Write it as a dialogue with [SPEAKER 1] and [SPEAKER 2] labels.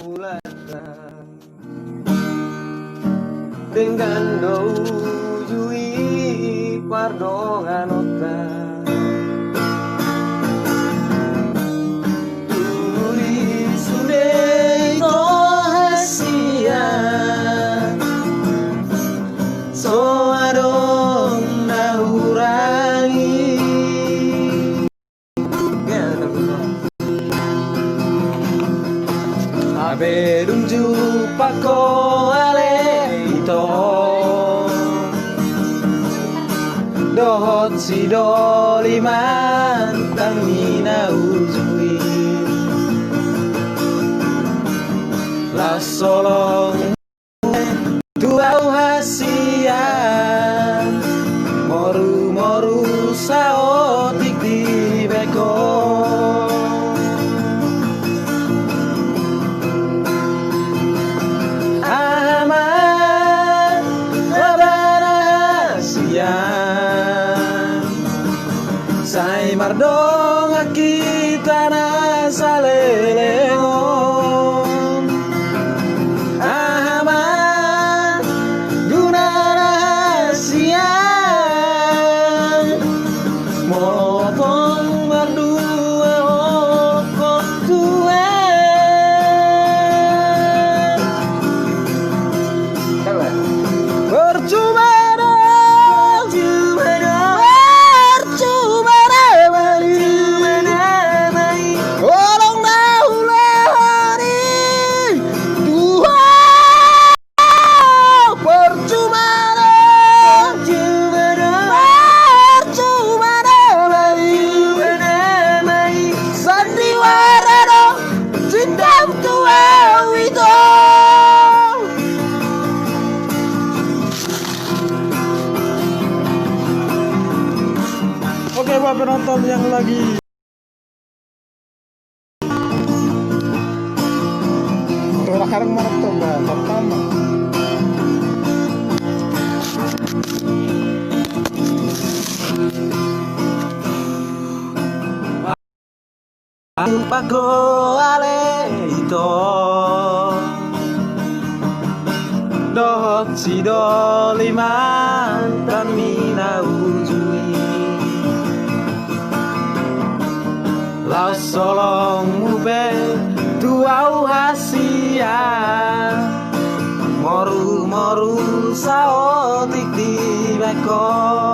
[SPEAKER 1] ulata dengan dou jui pardongan ota turi sude to hasia so adong na urangi Abedum jupako aleito Dohot si doliman Tamina ujui La solong Tuau hasian Moru-moru saotik di beko Sai mardong kita na salelengon Ahama guna rahasia Mopong berdua okok tua Percuma Oke Pak penonton yang lagi orang-orang maraton pertama Pako aleito Dohot si doliman Tamina ujui Lau solong mube tuau hasia Moru-moru saotik di beko